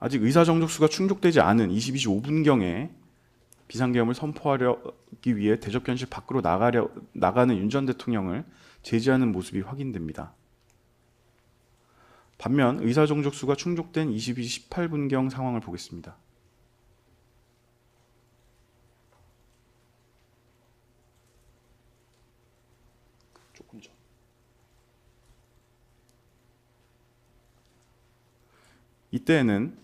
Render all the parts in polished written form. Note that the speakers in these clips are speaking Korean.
아직 의사 정족수가 충족되지 않은 22시 5분경에 비상계엄을 선포하기 위해 대접견실 밖으로 나가는 윤 전 대통령을 제지하는 모습이 확인됩니다. 반면 의사 정족수가 충족된 22시 18분경 상황을 보겠습니다. 조금 전. 이때에는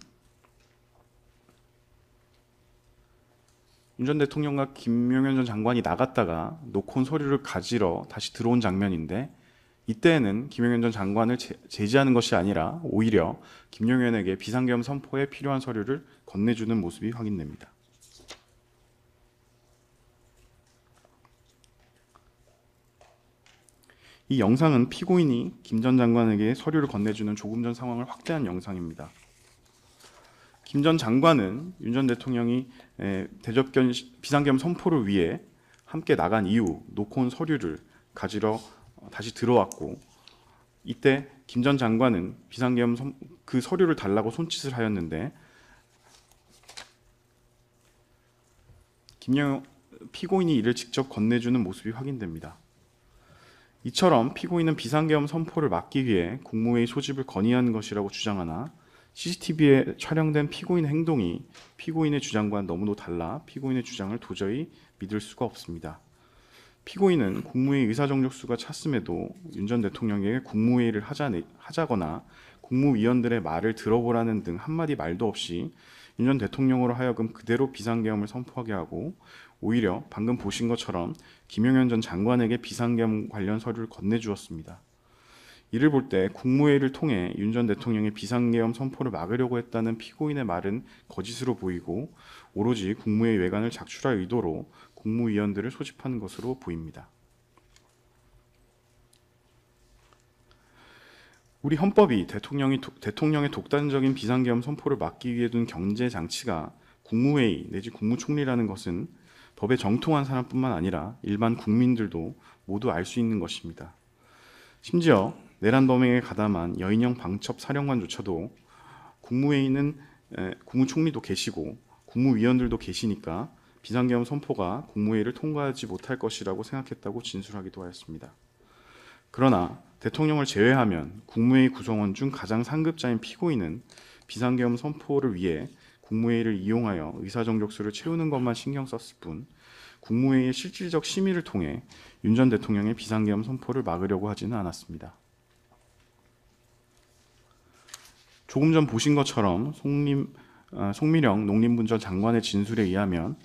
윤 전 대통령과 김용현 전 장관이 나갔다가 놓고 온 서류를 가지러 다시 들어온 장면인데, 이때에는 김용현 전 장관을 제지하는 것이 아니라 오히려 김용현에게 비상계엄 선포에 필요한 서류를 건네주는 모습이 확인됩니다. 이 영상은 피고인이 김 전 장관에게 서류를 건네주는 조금 전 상황을 확대한 영상입니다. 김 전 장관은 윤 전 대통령이 비상계엄 선포를 위해 함께 나간 이후 놓고 온 서류를 가지러 다시 들어왔고, 이때 김 전 장관은 비상계엄 그 서류를 달라고 손짓을 하였는데, 피고인이 이를 직접 건네주는 모습이 확인됩니다. 이처럼 피고인은 비상계엄 선포를 막기 위해 국무회의 소집을 건의한 것이라고 주장하나, CCTV에 촬영된 피고인의 행동이 피고인의 주장과는 너무도 달라 피고인의 주장을 도저히 믿을 수가 없습니다. 피고인은 국무회의 의사정족수가 찼음에도 윤 전 대통령에게 국무회의를 하자거나 국무위원들의 말을 들어보라는 등 한마디 말도 없이 윤 전 대통령으로 하여금 그대로 비상계엄을 선포하게 하고, 오히려 방금 보신 것처럼 김용현 전 장관에게 비상계엄 관련 서류를 건네주었습니다. 이를 볼 때 국무회의를 통해 윤 전 대통령의 비상계엄 선포를 막으려고 했다는 피고인의 말은 거짓으로 보이고, 오로지 국무회의 외관을 작출할 의도로 국무위원들을 소집한 것으로 보입니다. 우리 헌법이 대통령의 독단적인 비상계엄 선포를 막기 위해 둔 경제 장치가 국무회의 내지 국무총리라는 것은 법에 정통한 사람뿐만 아니라 일반 국민들도 모두 알 수 있는 것입니다. 심지어 내란 범행에 가담한 여인형 방첩 사령관조차도 국무회의는 국무총리도 계시고 국무위원들도 계시니까 비상계엄 선포가 국무회의를 통과하지 못할 것이라고 생각했다고 진술하기도 하였습니다. 그러나 대통령을 제외하면 국무회의 구성원 중 가장 상급자인 피고인은 비상계엄 선포를 위해 국무회의를 이용하여 의사정족수를 채우는 것만 신경 썼을 뿐, 국무회의의 실질적 심의를 통해 윤 전 대통령의 비상계엄 선포를 막으려고 하지는 않았습니다. 조금 전 보신 것처럼 송미령 농림부 전 장관의 진술에 의하면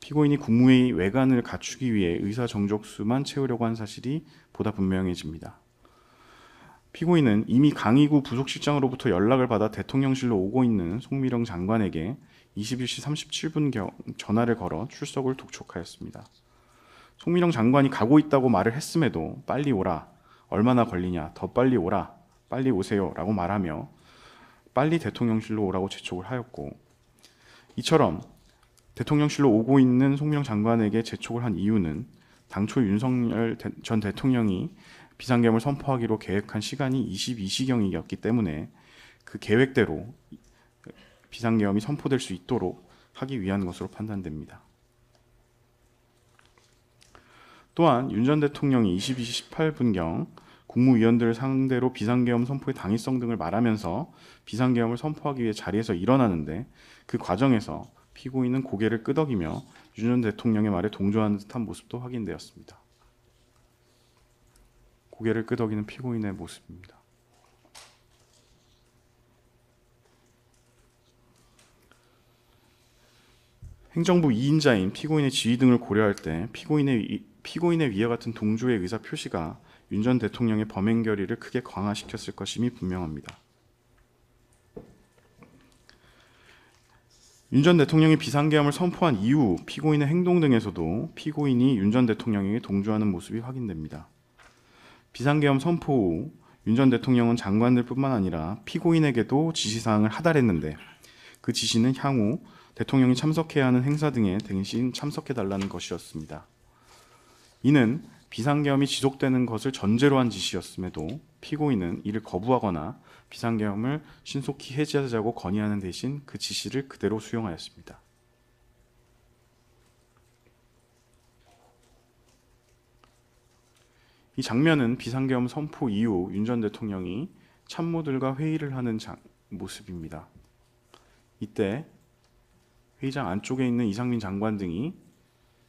피고인이 국무회의 외관을 갖추기 위해 의사정족수만 채우려고 한 사실이 보다 분명해집니다. 피고인은 이미 강의구 부속실장으로부터 연락을 받아 대통령실로 오고 있는 송미령 장관에게 21시 37분경 전화를 걸어 출석을 독촉하였습니다. 송미령 장관이 가고 있다고 말을 했음에도 빨리 오라, 얼마나 걸리냐, 더 빨리 오라, 빨리 오세요 라고 말하며 빨리 대통령실로 오라고 재촉을 하였고, 이처럼 대통령실로 오고 있는 송미령 장관에게 재촉을 한 이유는 당초 윤석열 전 대통령이 비상계엄을 선포하기로 계획한 시간이 22시경이었기 때문에 그 계획대로 비상계엄이 선포될 수 있도록 하기 위한 것으로 판단됩니다. 또한 윤 전 대통령이 22시 18분경 국무위원들을 상대로 비상계엄 선포의 당위성 등을 말하면서 비상계엄을 선포하기 위해 자리에서 일어나는데, 그 과정에서 피고인은 고개를 끄덕이며 윤 전 대통령의 말에 동조하는 듯한 모습도 확인되었습니다. 고개를 끄덕이는 피고인의 모습입니다. 행정부 2인자인 피고인의 지위 등을 고려할 때 피고인의 위와 같은 동조의 의사 표시가 윤 전 대통령의 범행 결의를 크게 강화시켰을 것임이 분명합니다. 윤 전 대통령이 비상계엄을 선포한 이후 피고인의 행동 등에서도 피고인이 윤 전 대통령에게 동조하는 모습이 확인됩니다. 비상계엄 선포 후 윤 전 대통령은 장관들뿐만 아니라 피고인에게도 지시사항을 하달했는데, 그 지시는 향후 대통령이 참석해야 하는 행사 등에 대신 참석해달라는 것이었습니다. 이는 비상계엄이 지속되는 것을 전제로 한 지시였음에도 피고인은 이를 거부하거나 비상계엄을 신속히 해제하자고 건의하는 대신 그 지시를 그대로 수용하였습니다. 이 장면은 비상계엄 선포 이후 윤 전 대통령이 참모들과 회의를 하는 모습입니다. 이때 회의장 안쪽에 있는 이상민 장관 등이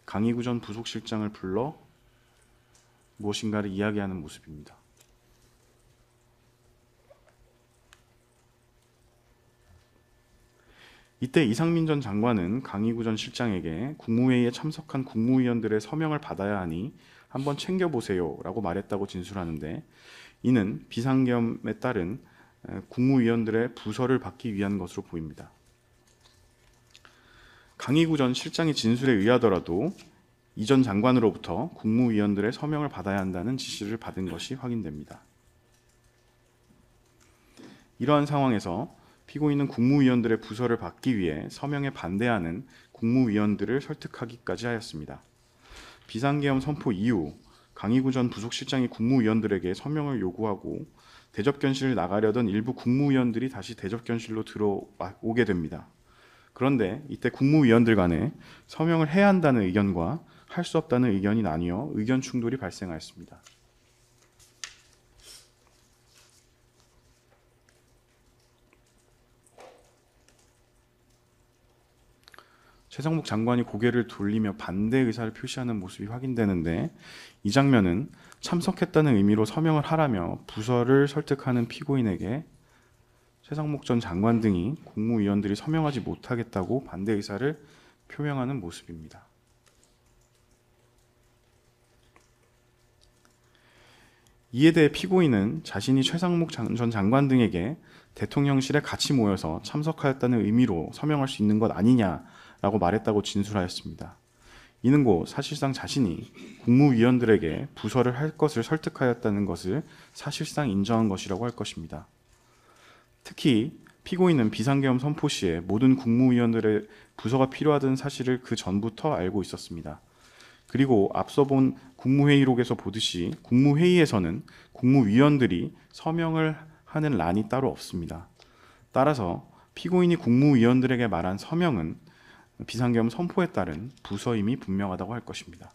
강희구 전 부속실장을 불러 무엇인가를 이야기하는 모습입니다. 이때 이상민 전 장관은 강희구 전 실장에게 국무회의에 참석한 국무위원들의 서명을 받아야 하니 한번 챙겨보세요 라고 말했다고 진술하는데, 이는 비상계엄에 따른 국무위원들의 부서를 받기 위한 것으로 보입니다. 강희구 전 실장의 진술에 의하더라도 이 전 장관으로부터 국무위원들의 서명을 받아야 한다는 지시를 받은 것이 확인됩니다. 이러한 상황에서 피고인은 국무위원들의 부서를 받기 위해 서명에 반대하는 국무위원들을 설득하기까지 하였습니다. 비상계엄 선포 이후 강희구 전 부속실장이 국무위원들에게 서명을 요구하고 대접견실을 나가려던 일부 국무위원들이 다시 대접견실로 들어오게 됩니다. 그런데 이때 국무위원들 간에 서명을 해야 한다는 의견과 할 수 없다는 의견이 나뉘어 의견 충돌이 발생하였습니다. 최상목 장관이 고개를 돌리며 반대 의사를 표시하는 모습이 확인되는데, 이 장면은 참석했다는 의미로 서명을 하라며 부서를 설득하는 피고인에게 최상목 전 장관 등이 국무위원들이 서명하지 못하겠다고 반대 의사를 표명하는 모습입니다. 이에 대해 피고인은 자신이 최상목 전 장관 등에게 대통령실에 같이 모여서 참석하였다는 의미로 서명할 수 있는 것 아니냐라고 말했다고 진술하였습니다. 이는 곧 사실상 자신이 국무위원들에게 부서를 할 것을 설득하였다는 것을 사실상 인정한 것이라고 할 것입니다. 특히 피고인은 비상계엄 선포 시에 모든 국무위원들의 부서가 필요하다는 사실을 그 전부터 알고 있었습니다. 그리고 앞서 본 국무회의록에서 보듯이 국무회의에서는 국무위원들이 서명을 하는 란이 따로 없습니다. 따라서 피고인이 국무위원들에게 말한 서명은 비상계엄 선포에 따른 부서임이 분명하다고 할 것입니다.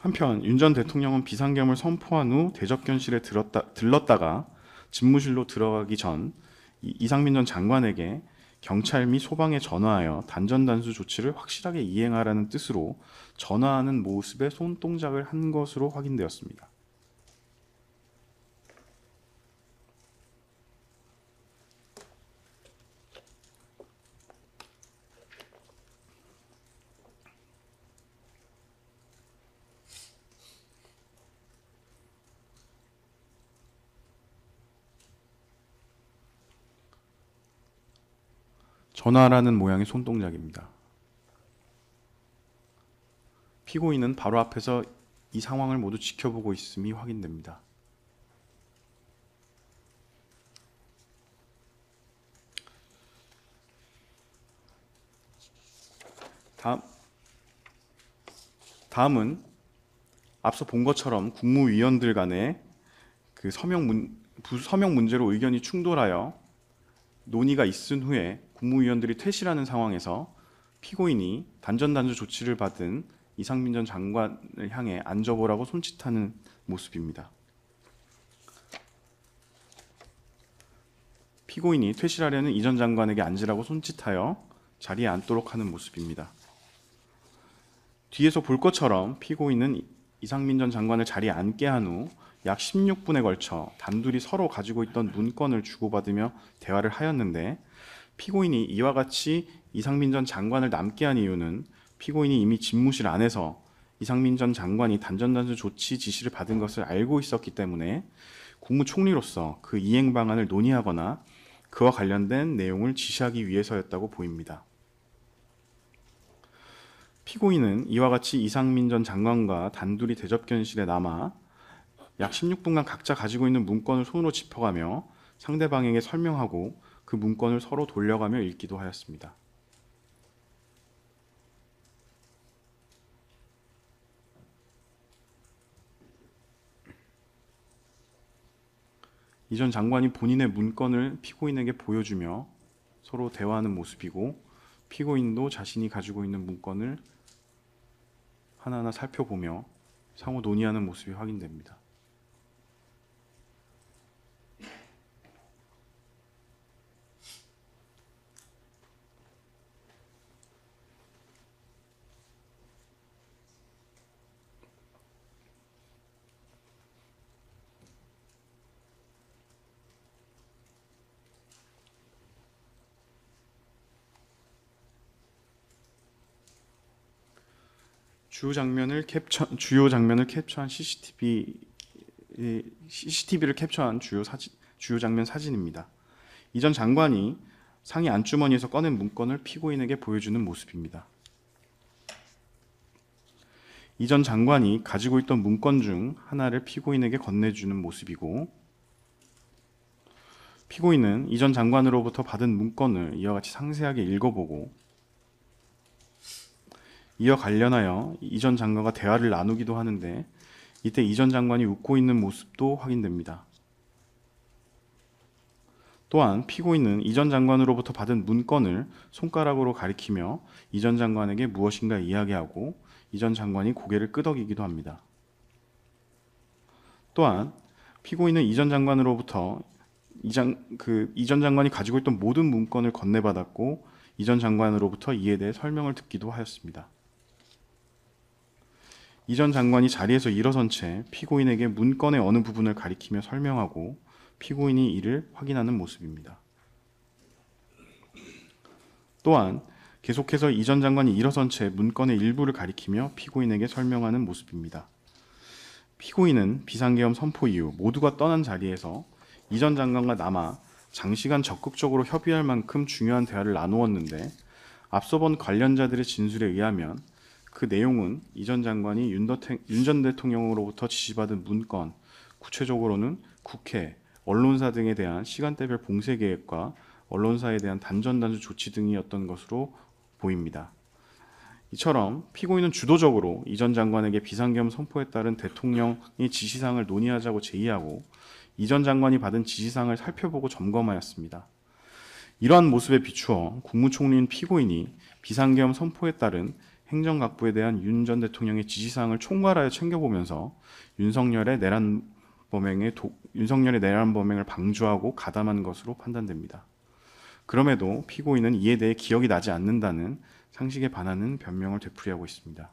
한편 윤 전 대통령은 비상계엄을 선포한 후 대접견실에 들렀다가 집무실로 들어가기 전 이상민 전 장관에게 경찰 및 소방에 전화하여 단전단수 조치를 확실하게 이행하라는 뜻으로 전화하는 모습의 손동작을 한 것으로 확인되었습니다. 전화라는 모양의 손동작입니다. 피고인은 바로 앞에서 이 상황을 모두 지켜보고 있음이 확인됩니다. 다음은 앞서 본 것처럼 국무위원들 간의 그 서명 문제로 의견이 충돌하여 논의가 있은 후에 국무위원들이 퇴실하는 상황에서 피고인이 단전단수 조치를 받은 이상민 전 장관을 향해 앉아보라고 손짓하는 모습입니다. 피고인이 퇴실하려는 이 전 장관에게 앉으라고 손짓하여 자리에 앉도록 하는 모습입니다. 뒤에서 볼 것처럼 피고인은 이상민 전 장관을 자리에 앉게 한 후 약 16분에 걸쳐 단둘이 서로 가지고 있던 문건을 주고받으며 대화를 하였는데, 피고인이 이와 같이 이상민 전 장관을 남게 한 이유는 피고인이 이미 집무실 안에서 이상민 전 장관이 단전단수 조치 지시를 받은 것을 알고 있었기 때문에 국무총리로서 그 이행 방안을 논의하거나 그와 관련된 내용을 지시하기 위해서였다고 보입니다. 피고인은 이와 같이 이상민 전 장관과 단둘이 대접견실에 남아 약 16분간 각자 가지고 있는 문건을 손으로 짚어가며 상대방에게 설명하고 그 문건을 서로 돌려가며 읽기도 하였습니다. 이 전 장관이 본인의 문건을 피고인에게 보여주며 서로 대화하는 모습이고, 피고인도 자신이 가지고 있는 문건을 하나하나 살펴보며 상호 논의하는 모습이 확인됩니다. 주요 장면을 캡처한 CCTV를 캡처한 주요 장면 사진입니다. 이 전 장관이 상의 안주머니에서 꺼낸 문건을 피고인에게 보여주는 모습입니다. 이 전 장관이 가지고 있던 문건 중 하나를 피고인에게 건네주는 모습이고, 피고인은 이 전 장관으로부터 받은 문건을 이와 같이 상세하게 읽어보고, 이어 관련하여 이 전 장관과 대화를 나누기도 하는데, 이때 이 전 장관이 웃고 있는 모습도 확인됩니다. 또한 피고인은 이 전 장관으로부터 받은 문건을 손가락으로 가리키며 이 전 장관에게 무엇인가 이야기하고, 이 전 장관이 고개를 끄덕이기도 합니다. 또한 피고인은 이 전 장관으로부터 이 전 장관이 가지고 있던 모든 문건을 건네받았고, 이 전 장관으로부터 이에 대해 설명을 듣기도 하였습니다. 이 전 장관이 자리에서 일어선 채 피고인에게 문건의 어느 부분을 가리키며 설명하고, 피고인이 이를 확인하는 모습입니다. 또한 계속해서 이 전 장관이 일어선 채 문건의 일부를 가리키며 피고인에게 설명하는 모습입니다. 피고인은 비상계엄 선포 이후 모두가 떠난 자리에서 이 전 장관과 남아 장시간 적극적으로 협의할 만큼 중요한 대화를 나누었는데, 앞서 본 관련자들의 진술에 의하면 그 내용은 이 전 장관이 윤 전 대통령으로부터 지시받은 문건, 구체적으로는 국회, 언론사 등에 대한 시간대별 봉쇄 계획과 언론사에 대한 단전단수 조치 등이었던 것으로 보입니다. 이처럼 피고인은 주도적으로 이 전 장관에게 비상계엄 선포에 따른 대통령의 지시사항을 논의하자고 제의하고, 이 전 장관이 받은 지시사항을 살펴보고 점검하였습니다. 이러한 모습에 비추어 국무총리인 피고인이 비상계엄 선포에 따른 행정각부에 대한 윤 전 대통령의 지시사항을 총괄하여 챙겨보면서 윤석열의 내란 범행을 방조하고 가담한 것으로 판단됩니다. 그럼에도 피고인은 이에 대해 기억이 나지 않는다는 상식에 반하는 변명을 되풀이하고 있습니다.